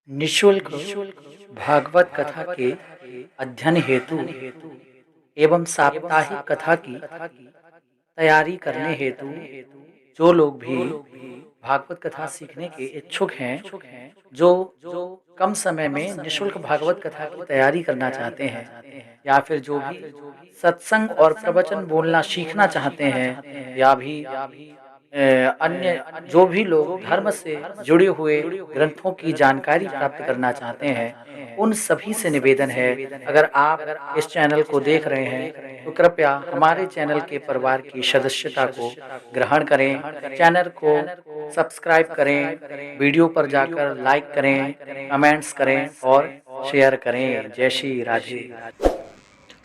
निःशुल्क भागवत कथा के अध्ययन हेतु एवं साप्ताहिक कथा की तैयारी करने हेतु जो लोग भी भागवत कथा सीखने के इच्छुक हैं, जो कम समय में निःशुल्क भागवत कथा की तैयारी करना चाहते हैं, या फिर जो भी सत्संग और प्रवचन बोलना सीखना चाहते हैं, या भी अन्य जो भी लोग धर्म से जुड़े हुए ग्रंथों की जानकारी प्राप्त करना चाहते हैं, उन सभी से निवेदन है, अगर आप इस चैनल को देख रहे हैं तो कृपया हमारे चैनल के परिवार की सदस्यता को ग्रहण करें, चैनल को सब्सक्राइब करें, वीडियो पर जाकर लाइक करें, कमेंट्स करें और शेयर करें। जय श्री राधे।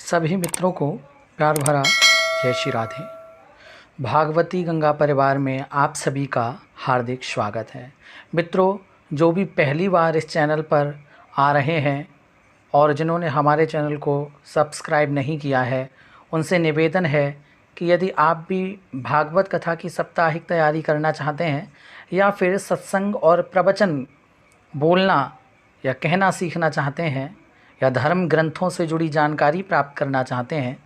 सभी मित्रों को प्यार भरा जय श्री राधे। भागवती गंगा परिवार में आप सभी का हार्दिक स्वागत है। मित्रों, जो भी पहली बार इस चैनल पर आ रहे हैं और जिन्होंने हमारे चैनल को सब्सक्राइब नहीं किया है, उनसे निवेदन है कि यदि आप भी भागवत कथा की साप्ताहिक तैयारी करना चाहते हैं या फिर सत्संग और प्रवचन बोलना या कहना सीखना चाहते हैं या धर्म ग्रंथों से जुड़ी जानकारी प्राप्त करना चाहते हैं,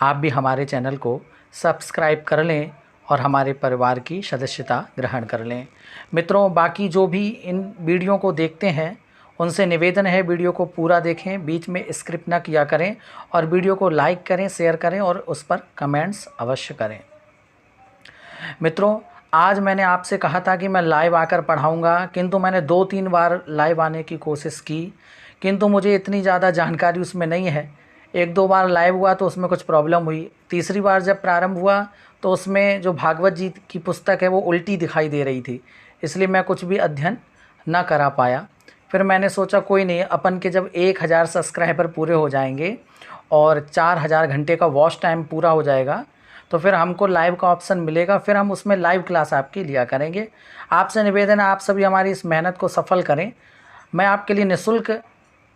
आप भी हमारे चैनल को सब्सक्राइब कर लें और हमारे परिवार की सदस्यता ग्रहण कर लें। मित्रों, बाकी जो भी इन वीडियो को देखते हैं उनसे निवेदन है वीडियो को पूरा देखें, बीच में स्किप न किया करें और वीडियो को लाइक करें, शेयर करें और उस पर कमेंट्स अवश्य करें। मित्रों, आज मैंने आपसे कहा था कि मैं लाइव आकर पढ़ाऊंगा, किंतु मैंने 2-3 बार लाइव आने की कोशिश की, किंतु मुझे इतनी ज़्यादा जानकारी उसमें नहीं है। 1-2 बार लाइव हुआ तो उसमें कुछ प्रॉब्लम हुई। तीसरी बार जब प्रारंभ हुआ तो उसमें जो भागवत जी की पुस्तक है वो उल्टी दिखाई दे रही थी, इसलिए मैं कुछ भी अध्ययन ना करा पाया। फिर मैंने सोचा कोई नहीं, अपन के जब 1000 सब्सक्राइबर पूरे हो जाएंगे और 4000 घंटे का वॉच टाइम पूरा हो जाएगा तो फिर हमको लाइव का ऑप्शन मिलेगा, फिर हम उसमें लाइव क्लास आपकी लिया करेंगे। आपसे निवेदन है आप सभी हमारी इस मेहनत को सफल करें। मैं आपके लिए निःशुल्क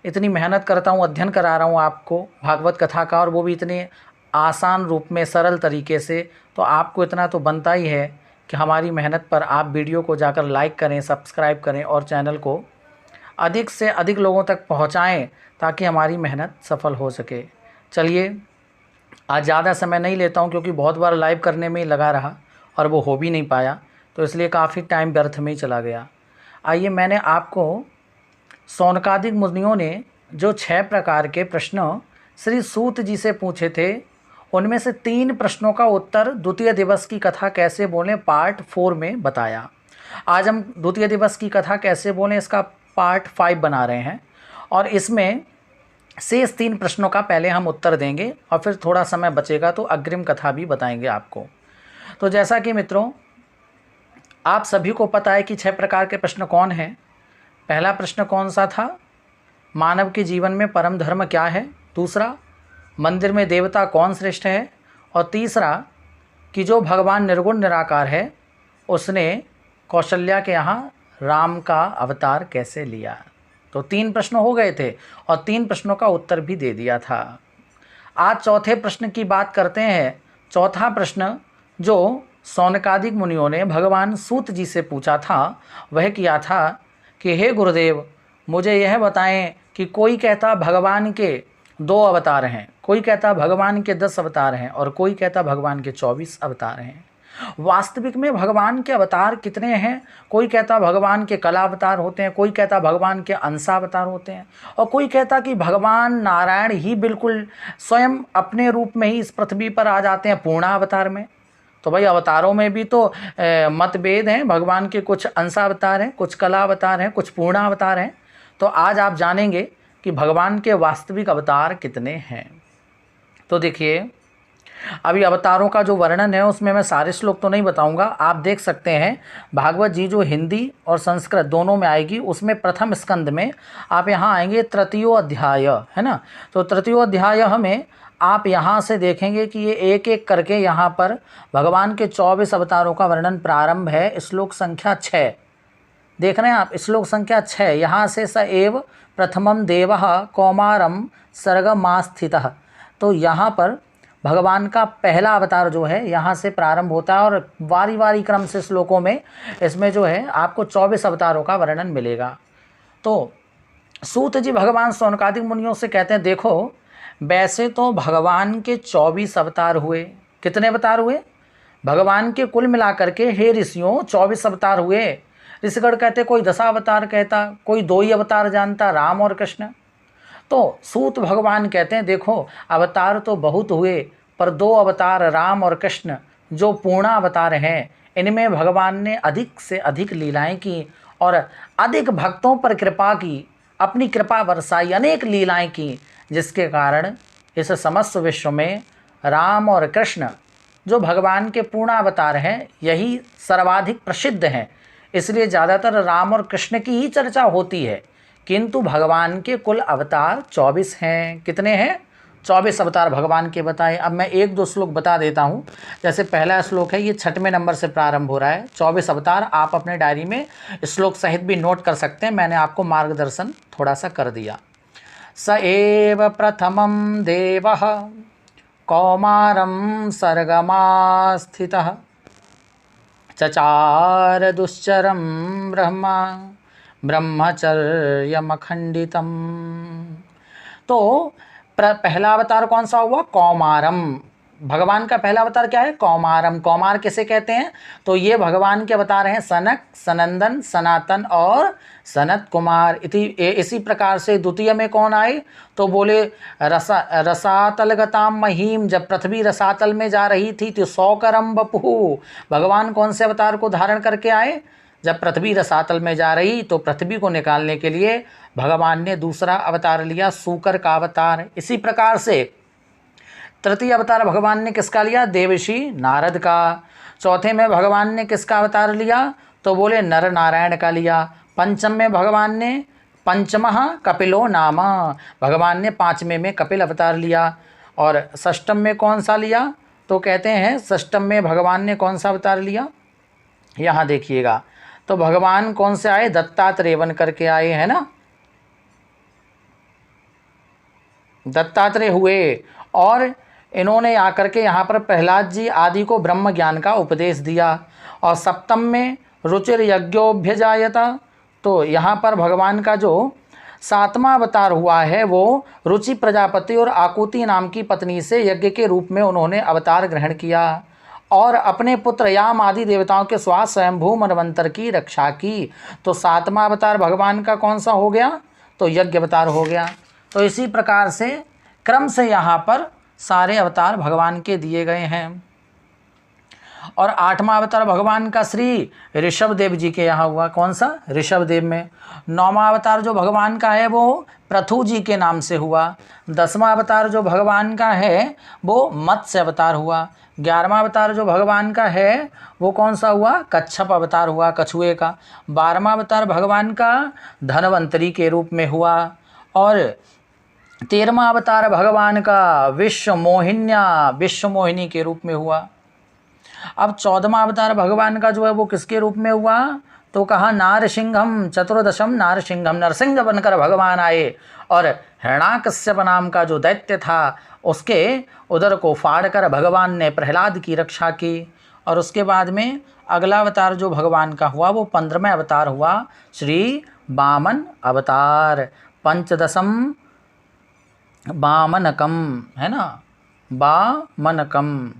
इतनी मेहनत करता हूँ, अध्ययन करा रहा हूँ आपको भागवत कथा का, और वो भी इतने आसान रूप में, सरल तरीके से, तो आपको इतना तो बनता ही है कि हमारी मेहनत पर आप वीडियो को जाकर लाइक करें, सब्सक्राइब करें और चैनल को अधिक से अधिक लोगों तक पहुँचाएँ ताकि हमारी मेहनत सफल हो सके। चलिए, आज ज़्यादा समय नहीं लेता हूँ क्योंकि बहुत बार लाइव करने में ही लगा रहा और वो हो भी नहीं पाया, तो इसलिए काफ़ी टाइम व्यर्थ में ही चला गया। आइए, मैंने आपको शौनकादिक मुनियों ने जो 6 प्रकार के प्रश्न श्री सूत जी से पूछे थे, उनमें से 3 प्रश्नों का उत्तर द्वितीय दिवस की कथा कैसे बोलें पार्ट 4 में बताया। आज हम द्वितीय दिवस की कथा कैसे बोलें इसका पार्ट 5 बना रहे हैं और इसमें शेष 3 प्रश्नों का पहले हम उत्तर देंगे और फिर थोड़ा समय बचेगा तो अग्रिम कथा भी बताएंगे आपको। तो जैसा कि मित्रों आप सभी को पता है कि 6 प्रकार के प्रश्न कौन हैं। पहला प्रश्न कौन सा था? मानव के जीवन में परम धर्म क्या है? दूसरा, मंदिर में देवता कौन श्रेष्ठ है? और तीसरा, कि जो भगवान निर्गुण निराकार है उसने कौशल्या के यहाँ राम का अवतार कैसे लिया? तो 3 प्रश्न हो गए थे और 3 प्रश्नों का उत्तर भी दे दिया था। आज चौथे प्रश्न की बात करते हैं। चौथा प्रश्न जो शौनकादिक मुनियों ने भगवान सूत जी से पूछा था वह किया था कि हे गुरुदेव, मुझे यह बताएं कि कोई कहता भगवान के 2 अवतार हैं, कोई कहता भगवान के 10 अवतार हैं और कोई कहता भगवान के 24 अवतार हैं। वास्तविक में भगवान के अवतार कितने हैं? कोई कहता भगवान के कला अवतार होते हैं, कोई कहता भगवान के अंशावतार होते हैं और कोई कहता कि भगवान नारायण ही बिल्कुल स्वयं अपने रूप में ही इस पृथ्वी पर आ जाते हैं पूर्णावतार में। तो भाई, अवतारों में भी तो मतभेद हैं। भगवान के कुछ अंशावतार हैं, कुछ कला अवतार हैं, कुछ पूर्णावतार हैं। तो आज आप जानेंगे कि भगवान के वास्तविक अवतार कितने हैं। तो देखिए, अभी अवतारों का जो वर्णन है उसमें मैं सारे श्लोक तो नहीं बताऊंगा, आप देख सकते हैं भागवत जी जो हिंदी और संस्कृत दोनों में आएगी, उसमें प्रथम स्कंद में आप यहाँ आएंगे तृतीयो अध्याय, है ना। तो तृतीयो अध्याय में आप यहाँ से देखेंगे कि ये एक एक करके यहाँ पर भगवान के 24 अवतारों का वर्णन प्रारंभ है। श्लोक संख्या 6 देख रहे हैं आप, श्लोक संख्या 6, यहाँ से स एव प्रथमम देवः कौमारम सर्गमास्थितः। तो यहाँ पर भगवान का पहला अवतार जो है यहाँ से प्रारंभ होता है और वारी वारी क्रम से श्लोकों में इसमें जो है आपको 24 अवतारों का वर्णन मिलेगा। तो सूत जी भगवान शौनकादिक मुनियों से कहते हैं, देखो वैसे तो भगवान के 24 अवतार हुए। कितने अवतार हुए? भगवान के कुल मिलाकर के हे ऋषियों 24 अवतार हुए। ऋषिगण कहते, कोई 10 अवतार कहता, कोई 2 ही अवतार जानता, राम और कृष्ण। तो सूत भगवान कहते हैं, देखो अवतार तो बहुत हुए, पर 2 अवतार राम और कृष्ण जो पूर्णा अवतार हैं, इनमें भगवान ने अधिक से अधिक लीलाएं की और अधिक भक्तों पर कृपा की, अपनी कृपा बरसाई, अनेक लीलाएं की, जिसके कारण इस समस्त विश्व में राम और कृष्ण जो भगवान के पूर्ण अवतार हैं यही सर्वाधिक प्रसिद्ध हैं। इसलिए ज़्यादातर राम और कृष्ण की ही चर्चा होती है, किंतु भगवान के कुल अवतार 24 हैं। कितने हैं? 24 अवतार भगवान के बताए। अब मैं 1-2 श्लोक बता देता हूँ। जैसे पहला श्लोक है, ये 6वें नंबर से प्रारंभ हो रहा है। 24 अवतार आप अपने डायरी में श्लोक सहित भी नोट कर सकते हैं, मैंने आपको मार्गदर्शन थोड़ा सा कर दिया। स एव प्रथमं देवः कौमारं सर्गमास्थितः चचार दुश्चरं ब्रह्मचर्यमखंडितम। तो पहला अवतार कौन सा हुआ? कौमारम। भगवान का पहला अवतार क्या है? कौमारम। कौमार किसे कहते हैं? तो ये भगवान के अवतार हैं सनक, सनंदन, सनातन और सनत कुमार। इसी प्रकार से द्वितीय में कौन आए? तो बोले रसातलगताम महीम। जब पृथ्वी रसातल में जा रही थी तो सौकरम बपु। भगवान कौन से अवतार को धारण करके आए? जब पृथ्वी रसातल में जा रही तो पृथ्वी को निकालने के लिए भगवान ने दूसरा अवतार लिया, सूकर का अवतार। इसी प्रकार से तृतीय अवतार भगवान ने किसका लिया? देवर्षि नारद का। चौथे में भगवान ने किसका अवतार लिया? तो बोले नर नारायण का लिया। पंचम में भगवान ने पंचमः कपिलो नाम, भगवान ने 5वें में कपिल अवतार लिया। और षष्ठम में कौन सा लिया? तो कहते हैं षष्ठम में भगवान ने कौन सा अवतार लिया? यहाँ देखिएगा, तो भगवान कौन से आए? दत्तात्रेय बन करके आए, है ना, दत्तात्रेय हुए। और इन्होंने आकर के यहाँ पर प्रहलाद जी आदि को ब्रह्म ज्ञान का उपदेश दिया। और सप्तम में रुचिर यज्ञोभ्यजायता, तो यहाँ पर भगवान का जो 7वां अवतार हुआ है वो रुचि प्रजापति और आकुति नाम की पत्नी से यज्ञ के रूप में उन्होंने अवतार ग्रहण किया और अपने पुत्र याम आदि देवताओं के स्वास्थ्य स्वयंभू मनवंतर की रक्षा की। तो 7वां अवतार भगवान का कौन सा हो गया? तो यज्ञ अवतार हो गया। तो इसी प्रकार से क्रम से यहाँ पर सारे अवतार भगवान के दिए गए हैं। और 8वां अवतार भगवान का श्री ऋषभ देव जी के यहाँ हुआ। कौन सा? ऋषभ देव में। 9वां अवतार जो भगवान का है वो पृथु जी के नाम से हुआ। 10वां अवतार जो भगवान का है वो मत्स्य अवतार हुआ। 11वां अवतार जो भगवान का है वो कौन सा हुआ? कच्छप अवतार हुआ, कछुए का। 12वां अवतार भगवान का धनवंतरी के रूप में हुआ। और 13वां अवतार भगवान का विश्व मोहिनी के रूप में हुआ। अब 14वां अवतार भगवान का जो है वो किसके रूप में हुआ? तो कहा नारसिंहम, चतुर्दशम नारसिंहम, नरसिंह बनकर भगवान आए और हिरण्याकश्यप नाम का जो दैत्य था उसके उदर को फाड़कर भगवान ने प्रहलाद की रक्षा की। और उसके बाद में अगला अवतार जो भगवान का हुआ वो 15वें अवतार हुआ, श्री वामन अवतार। पंचदशम वामनकम, है ना, वामनकम।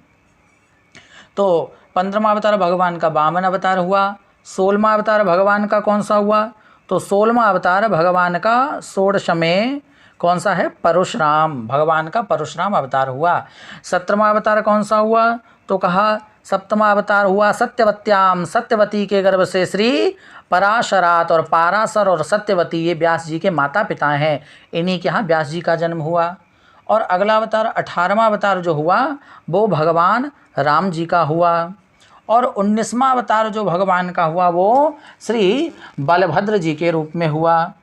तो 15वां अवतार भगवान का वामन अवतार हुआ। 16वां अवतार भगवान का कौन सा हुआ? तो 16वां अवतार भगवान का 16 में कौन सा है? परशुराम, भगवान का परशुराम अवतार हुआ। 17वां अवतार कौन सा हुआ? तो कहा 7वां अवतार हुआ सत्यवत्याम, सत्यवती के गर्भ से श्री पराशरात। और पाराशर और सत्यवती ये व्यास जी के माता पिता हैं, इन्हीं के यहाँ व्यास जी का जन्म हुआ। और अगला अवतार 18वां अवतार जो हुआ वो भगवान राम जी का हुआ। और 19वां अवतार जो भगवान का हुआ वो श्री बलभद्र जी के रूप में हुआ।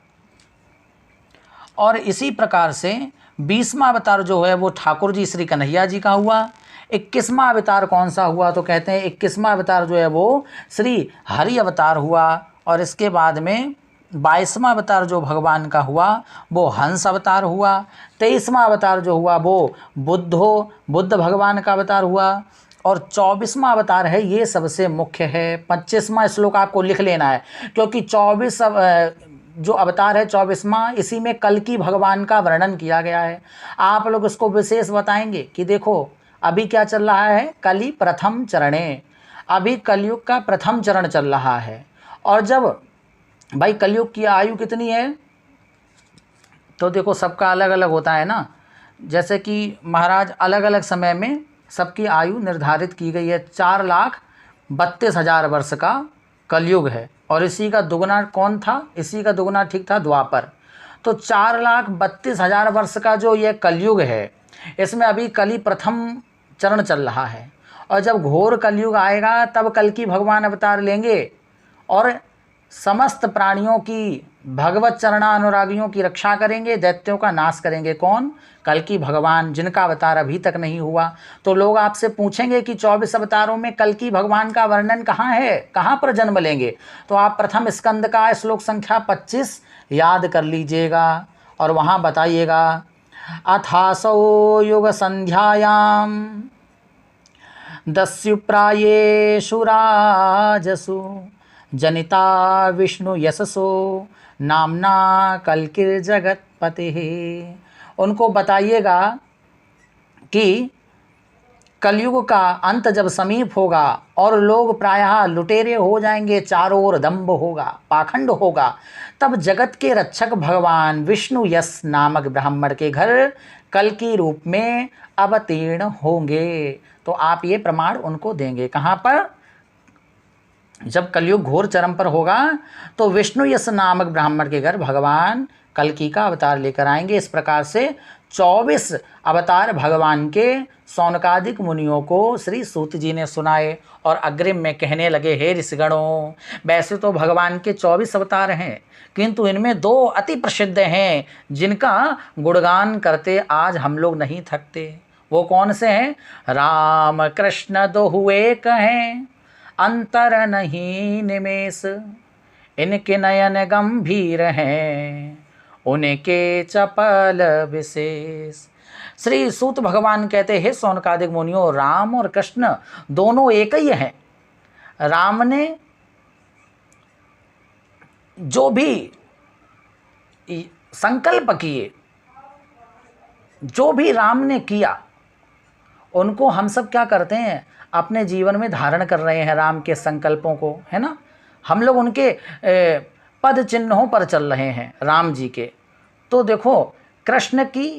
और इसी प्रकार से 20वां अवतार जो है वो ठाकुर जी श्री कन्हैया जी का हुआ। 21वां अवतार कौन सा हुआ? तो कहते हैं 21वां अवतार जो है वो श्री हरि अवतार हुआ। और इसके बाद में 22वां अवतार जो भगवान का हुआ वो हंस अवतार हुआ। 23वां अवतार जो हुआ वो बुद्ध भगवान का अवतार हुआ। और 24वां अवतार है ये सबसे मुख्य है। 25वां श्लोक आपको लिख लेना है, क्योंकि जो अवतार है 24वां, इसी में कल्कि भगवान का वर्णन किया गया है। आप लोग इसको विशेष बताएंगे कि देखो अभी क्या चल रहा है, कलि प्रथम चरणे, अभी कलयुग का प्रथम चरण चल रहा है। और जब भाई कलयुग की आयु कितनी है, तो देखो सबका अलग अलग होता है ना, जैसे कि महाराज अलग अलग समय में सबकी आयु निर्धारित की गई है। 4,32,000 वर्ष का कलयुग है, और इसी का दुगना कौन था, इसी का दुगना ठीक था द्वापर। तो 4,32,000 वर्ष का जो ये कलयुग है, इसमें अभी कलि प्रथम चरण चल रहा है। और जब घोर कलयुग आएगा तब कल्कि भगवान अवतार लेंगे और समस्त प्राणियों की, भगवत चरणानुरागियों की रक्षा करेंगे, दैत्यों का नाश करेंगे। कौन? कल्कि भगवान, जिनका अवतार अभी तक नहीं हुआ। तो लोग आपसे पूछेंगे कि 24 अवतारों में कल्कि भगवान का वर्णन कहाँ है, कहाँ पर जन्म लेंगे, तो आप प्रथम स्कंद का श्लोक संख्या 25 याद कर लीजिएगा और वहाँ बताइएगा, अथासौ युग संध्यायाम दस्युप्रायेषु राजसु जनिता विष्णु यशसो नामना कल्किर्जगत्पतिः। उनको बताइएगा कि कलयुग का अंत जब समीप होगा और लोग प्रायः लुटेरे हो जाएंगे, चारों ओर दंभ होगा, पाखंड होगा, तब जगत के रक्षक भगवान विष्णु यश नामक ब्राह्मण के घर कल्कि रूप में अवतीर्ण होंगे। तो आप ये प्रमाण उनको देंगे। कहाँ पर? जब कलयुग घोर चरम पर होगा तो विष्णु यश नामक ब्राह्मण के घर भगवान कल्कि का अवतार लेकर आएंगे। इस प्रकार से 24 अवतार भगवान के सौनकादिक मुनियों को श्री सूत जी ने सुनाए और अग्रिम में कहने लगे, हे ऋषिगणों, वैसे तो भगवान के 24 अवतार हैं, किंतु इनमें 2 अति प्रसिद्ध हैं जिनका गुणगान करते आज हम लोग नहीं थकते। वो कौन से हैं? राम कृष्ण दोहु एक हैं, अंतर नहीं निमेष, इनके नयन गंभीर हैं, उनके चपल विशेष। श्री सूत भगवान कहते हैं, सौनकादिक मुनियों, राम और कृष्ण दोनों एक ही हैं। राम ने जो भी संकल्प किए, जो भी राम ने किया, उनको हम सब क्या करते हैं, अपने जीवन में धारण कर रहे हैं राम के संकल्पों को, है ना। हम लोग उनके पद चिन्हों पर चल रहे हैं, राम जी के। तो देखो, कृष्ण की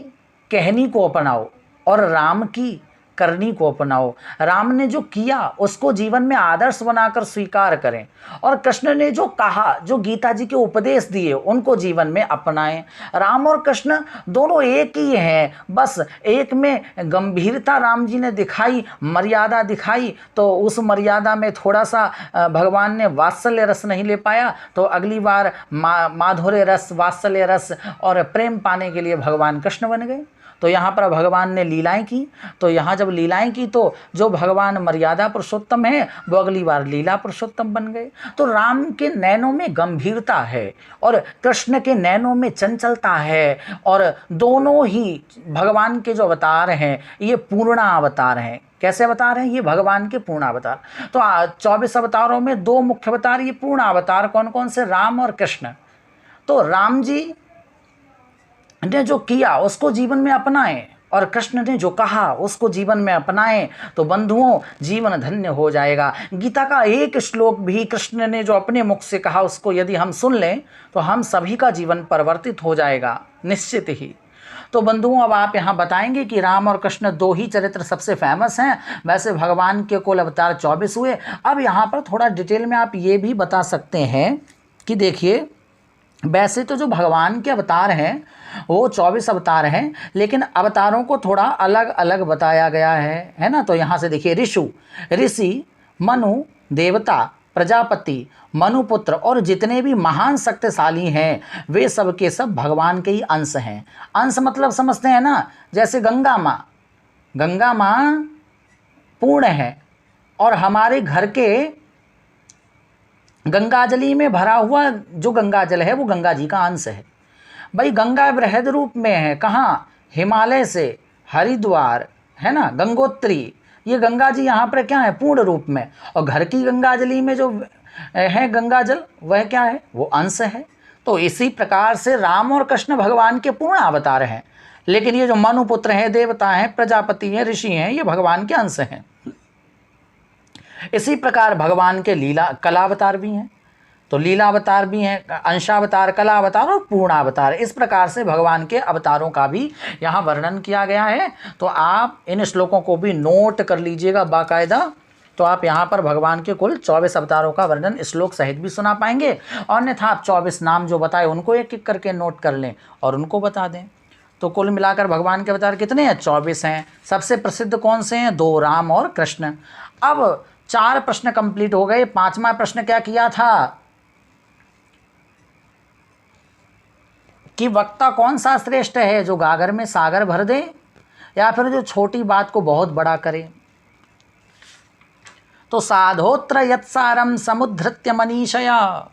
कहनी को अपनाओ और राम की करनी को अपनाओ। राम ने जो किया उसको जीवन में आदर्श बनाकर स्वीकार करें, और कृष्ण ने जो कहा, जो गीता जी के उपदेश दिए, उनको जीवन में अपनाएं। राम और कृष्ण दोनों एक ही हैं, बस एक में गंभीरता राम जी ने दिखाई, मर्यादा दिखाई, तो उस मर्यादा में थोड़ा सा भगवान ने वात्सल्य रस नहीं ले पाया, तो अगली बार माधुर्य रस, वात्सल्य रस और प्रेम पाने के लिए भगवान कृष्ण बन गए। तो यहाँ पर भगवान ने लीलाएं की, तो यहाँ जब लीलाएं की तो जो भगवान मर्यादा पुरुषोत्तम है वो अगली बार लीला पुरुषोत्तम बन गए। तो राम के नैनों में गंभीरता है और कृष्ण के नैनों में चंचलता है, और दोनों ही भगवान के जो अवतार हैं ये पूर्ण अवतार हैं। कैसे अवतार हैं? ये भगवान के पूर्ण अवतार। तो 24 अवतारों में 2 मुख्य अवतार ये पूर्ण अवतार कौन कौन से? राम और कृष्ण। तो राम जी ने जो किया उसको जीवन में अपनाएं, और कृष्ण ने जो कहा उसको जीवन में अपनाएं, तो बंधुओं जीवन धन्य हो जाएगा। गीता का एक श्लोक भी कृष्ण ने जो अपने मुख से कहा उसको यदि हम सुन लें तो हम सभी का जीवन परिवर्तित हो जाएगा निश्चित ही। तो बंधुओं, अब आप यहाँ बताएंगे कि राम और कृष्ण 2 ही चरित्र सबसे फेमस हैं, वैसे भगवान के कुल अवतार 24 हुए। अब यहाँ पर थोड़ा डिटेल में आप ये भी बता सकते हैं कि देखिए, वैसे तो जो भगवान के अवतार हैं वो 24 अवतार हैं, लेकिन अवतारों को थोड़ा अलग अलग बताया गया है ना। तो यहाँ से देखिए, ऋषि, मनु, देवता, प्रजापति, मनुपुत्र और जितने भी महान शक्तिशाली हैं वे सब के सब भगवान के ही अंश हैं। अंश मतलब समझते हैं ना, जैसे गंगा माँ पूर्ण है, और हमारे घर के गंगाजली में भरा हुआ जो गंगाजल है वो गंगा जी का अंश है। भाई गंगा बृहद रूप में है, कहाँ? हिमालय से हरिद्वार, है ना, गंगोत्री, ये गंगा जी यहाँ पर क्या है? पूर्ण रूप में। और घर की गंगाजली में जो है गंगाजल वह क्या है? वो अंश है। तो इसी प्रकार से राम और कृष्ण भगवान के पूर्ण अवतार हैं, लेकिन ये जो मनुपुत्र हैं, देवता हैं, प्रजापति हैं, ऋषि हैं, ये भगवान के अंश हैं। इसी प्रकार भगवान के लीला कलावतार भी हैं, तो लीलावतार भी हैं, अंशावतार, कलावतार और पूर्णावतार। इस प्रकार से भगवान के अवतारों का भी यहाँ वर्णन किया गया है। तो आप इन श्लोकों को भी नोट कर लीजिएगा बाकायदा। तो आप यहाँ पर भगवान के कुल 24 अवतारों का वर्णन श्लोक सहित भी सुना पाएंगे, और अन्यथा आप 24 नाम जो बताए उनको एक एक करके नोट कर लें और उनको बता दें। तो कुल मिलाकर भगवान के अवतार कितने हैं? 24 हैं। सबसे प्रसिद्ध कौन से हैं? 2, राम और कृष्ण। अब 4 प्रश्न कंप्लीट हो गए। 5वां प्रश्न क्या किया था कि वक्ता कौन सा श्रेष्ठ है, जो गागर में सागर भर दे या फिर जो छोटी बात को बहुत बड़ा करे। तो साधोत्र यत्सारम समुद्धृत्य मनीषया,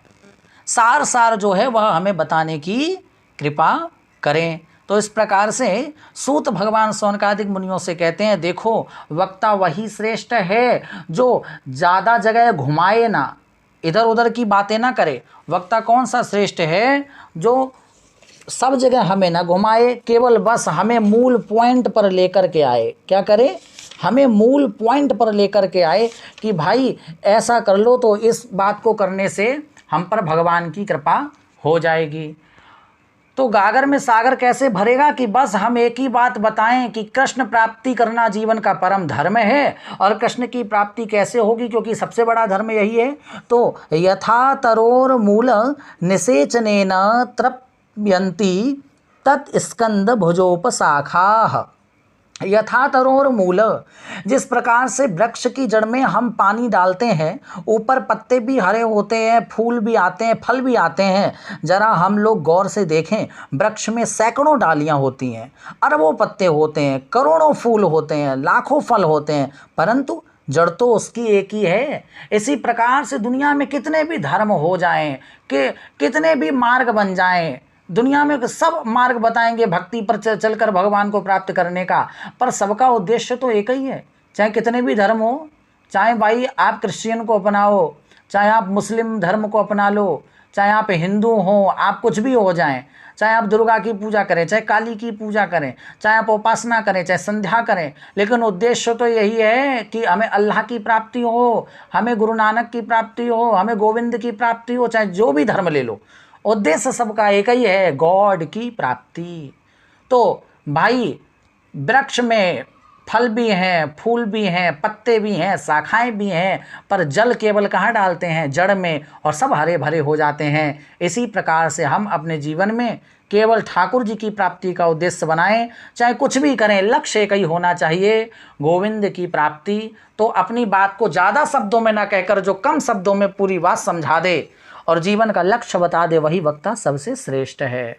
सार जो है वह हमें बताने की कृपा करें। तो इस प्रकार से सूत भगवान शौनकादिक मुनियों से कहते हैं, देखो वक्ता वही श्रेष्ठ है जो ज़्यादा जगह घुमाए ना, इधर उधर की बातें ना करे। वक्ता कौन सा श्रेष्ठ है? जो सब जगह हमें ना घुमाए, केवल बस हमें मूल पॉइंट पर लेकर के आए। क्या करे? हमें मूल पॉइंट पर लेकर के आए कि भाई ऐसा कर लो तो इस बात को करने से हम पर भगवान की कृपा हो जाएगी। तो गागर में सागर कैसे भरेगा? कि बस हम एक ही बात बताएं कि कृष्ण प्राप्ति करना जीवन का परम धर्म है, और कृष्ण की प्राप्ति कैसे होगी, क्योंकि सबसे बड़ा धर्म यही है। तो यथा तरोर मूल निषेचनेन तृप्यन्ति तत्स्कंद भुजोपशाखाः। यथा तरोर मूल, जिस प्रकार से वृक्ष की जड़ में हम पानी डालते हैं, ऊपर पत्ते भी हरे होते हैं, फूल भी आते हैं, फल भी आते हैं। जरा हम लोग गौर से देखें, वृक्ष में सैकड़ों डालियां होती हैं, अरबों पत्ते होते हैं, करोड़ों फूल होते हैं, लाखों फल होते हैं, परंतु जड़ तो उसकी एक ही है। इसी प्रकार से दुनिया में कितने भी धर्म हो जाएं, कि कितने भी मार्ग बन जाएं, दुनिया में सब मार्ग बताएंगे भक्ति पर चलकर भगवान को प्राप्त करने का, पर सबका उद्देश्य तो एक ही है। चाहे कितने भी धर्म हो, चाहे भाई आप क्रिश्चियन को अपनाओ, चाहे आप मुस्लिम धर्म को अपना लो, चाहे आप हिंदू हो, आप कुछ भी हो जाएं, चाहे आप दुर्गा की पूजा करें, चाहे काली की पूजा करें, चाहे आप उपासना करें, चाहे संध्या करें, लेकिन उद्देश्य तो यही है कि हमें अल्लाह की प्राप्ति हो, हमें गुरु नानक की प्राप्ति हो, हमें गोविंद की प्राप्ति हो। चाहे जो भी धर्म ले लो, उद्देश्य सबका एक ही है, गॉड की प्राप्ति। तो भाई वृक्ष में फल भी हैं, फूल भी हैं, पत्ते भी हैं, शाखाएं भी हैं, पर जल केवल कहाँ डालते हैं? जड़ में, और सब हरे भरे हो जाते हैं। इसी प्रकार से हम अपने जीवन में केवल ठाकुर जी की प्राप्ति का उद्देश्य बनाएं, चाहे कुछ भी करें, लक्ष्य एक ही होना चाहिए, गोविंद की प्राप्ति। तो अपनी बात को ज़्यादा शब्दों में ना कहकर जो कम शब्दों में पूरी बात समझा दे और जीवन का लक्ष्य बता दे, वही वक्ता सबसे श्रेष्ठ है।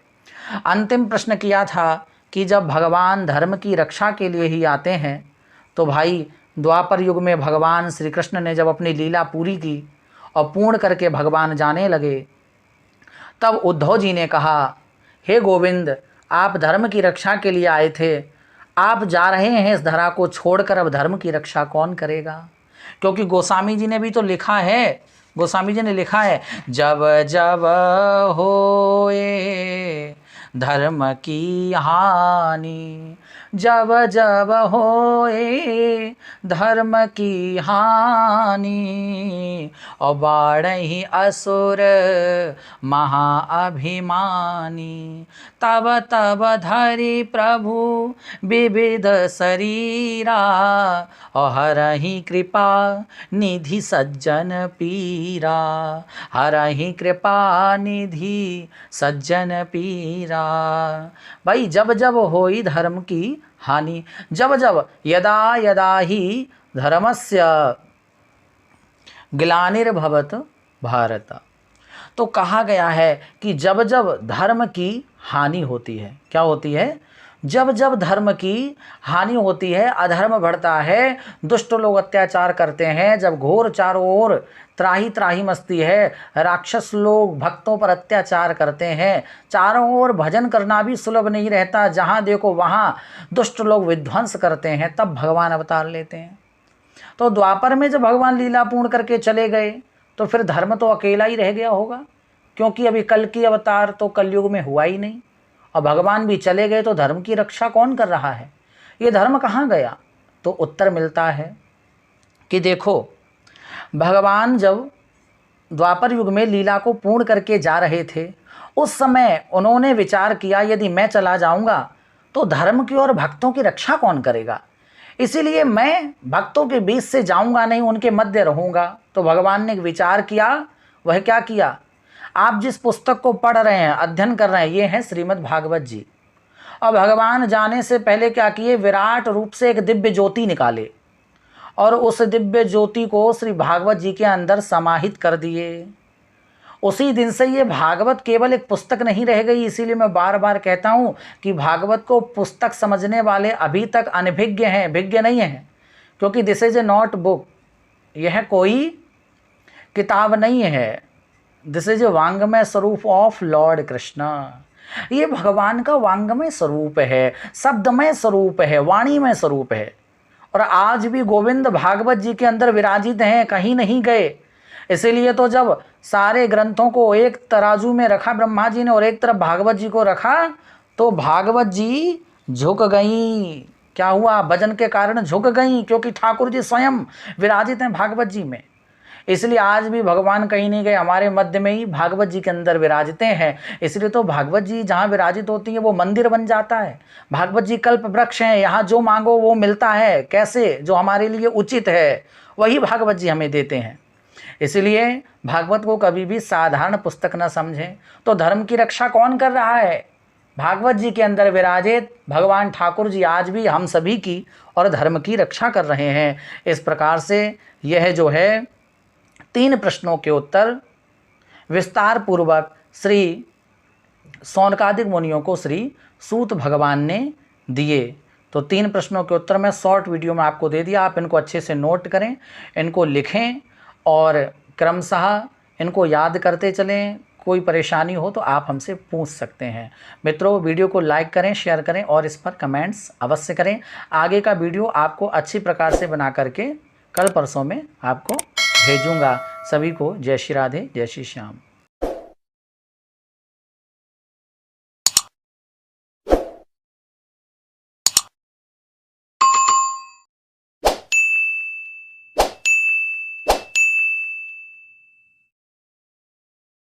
अंतिम प्रश्न किया था कि जब भगवान धर्म की रक्षा के लिए ही आते हैं, तो भाई द्वापर युग में भगवान श्री कृष्ण ने जब अपनी लीला पूरी की और पूर्ण करके भगवान जाने लगे, तब उद्धव जी ने कहा, हे गोविंद, आप धर्म की रक्षा के लिए आए थे, आप जा रहे हैं इस धरा को छोड़कर, अब धर्म की रक्षा कौन करेगा? क्योंकि गोस्वामी जी ने भी तो लिखा है, गोस्वामी जी ने लिखा है, जब जब होए धर्म की हानि, जब जब होए धर्म की हानि, और बाढ़हि असुर महाअभिमानी, तब तब धरि प्रभु विविध शरीरा, और हरहि कृपा निधि सज्जन पीरा, हरहि कृपा निधि सज्जन पीरा। भाई जब जब होई धर्म की हानि, जब जब यदा यदा ही धर्मस्य ग्लानिर्भवत भारत। तो कहा गया है कि जब जब धर्म की हानि होती है, क्या होती है? जब जब धर्म की हानि होती है, अधर्म बढ़ता है, दुष्ट लोग अत्याचार करते हैं, जब घोर चारों ओर त्राही त्राही मस्ती है, राक्षस लोग भक्तों पर अत्याचार करते हैं, चारों ओर भजन करना भी सुलभ नहीं रहता, जहाँ देखो वहाँ दुष्ट लोग विध्वंस करते हैं, तब भगवान अवतार लेते हैं। तो द्वापर में जब भगवान लीला पूर्ण करके चले गए, तो फिर धर्म तो अकेला ही रह गया होगा, क्योंकि अभी कल की अवतार तो कलयुग में हुआ ही नहीं, और भगवान भी चले गए तो धर्म की रक्षा कौन कर रहा है? ये धर्म कहाँ गया? तो उत्तर मिलता है कि देखो, भगवान जब द्वापर युग में लीला को पूर्ण करके जा रहे थे, उस समय उन्होंने विचार किया यदि मैं चला जाऊंगा तो धर्म की और भक्तों की रक्षा कौन करेगा, इसीलिए मैं भक्तों के बीच से जाऊंगा नहीं, उनके मध्य रहूंगा। तो भगवान ने एक विचार किया। वह क्या किया? आप जिस पुस्तक को पढ़ रहे हैं, अध्ययन कर रहे हैं, ये है श्रीमद् भागवत जी। और भगवान जाने से पहले क्या किए? विराट रूप से एक दिव्य ज्योति निकाले और उस दिव्य ज्योति को श्री भागवत जी के अंदर समाहित कर दिए। उसी दिन से ये भागवत केवल एक पुस्तक नहीं रह गई। इसीलिए मैं बार बार कहता हूँ कि भागवत को पुस्तक समझने वाले अभी तक अनभिज्ञ हैं, भिज्ञ नहीं हैं, क्योंकि this is a not book, यह कोई किताब नहीं है। दिस इज ए वांग्मय स्वरूप ऑफ लॉर्ड कृष्ण। ये भगवान का वांग्मय स्वरूप है, शब्दमय स्वरूप है, वाणीमय स्वरूप है, और आज भी गोविंद भागवत जी के अंदर विराजित हैं, कहीं नहीं गए। इसीलिए तो जब सारे ग्रंथों को एक तराजू में रखा ब्रह्मा जी ने और एक तरफ भागवत जी को रखा, तो भागवत जी झुक गई। क्या हुआ? भजन के कारण झुक गई, क्योंकि ठाकुर जी स्वयं विराजित हैं भागवत जी में। इसलिए आज भी भगवान कहीं नहीं गए, हमारे मध्य में ही भागवत जी के अंदर विराजित हैं। इसलिए तो भागवत जी जहाँ विराजित होती हैं वो मंदिर बन जाता है। भागवत जी कल्प वृक्ष हैं, यहाँ जो मांगो वो मिलता है। कैसे? जो हमारे लिए उचित है वही भागवत जी हमें देते हैं। इसलिए भागवत को कभी भी साधारण पुस्तक न समझें। तो धर्म की रक्षा कौन कर रहा है? भागवत जी के अंदर विराजित भगवान ठाकुर जी आज भी हम सभी की और धर्म की रक्षा कर रहे हैं। इस प्रकार से यह जो है 3 प्रश्नों के उत्तर विस्तार पूर्वक श्री शौनकादिक मुनियों को श्री सूत भगवान ने दिए। तो 3 प्रश्नों के उत्तर मैं शॉर्ट वीडियो में आपको दे दिया। आप इनको अच्छे से नोट करें, इनको लिखें और क्रमशः इनको याद करते चलें। कोई परेशानी हो तो आप हमसे पूछ सकते हैं। मित्रों, वीडियो को लाइक करें, शेयर करें और इस पर कमेंट्स अवश्य करें। आगे का वीडियो आपको अच्छी प्रकार से बना करके कल परसों में आपको भेजूंगा। सभी को जय श्री राधे, जय श्री श्याम।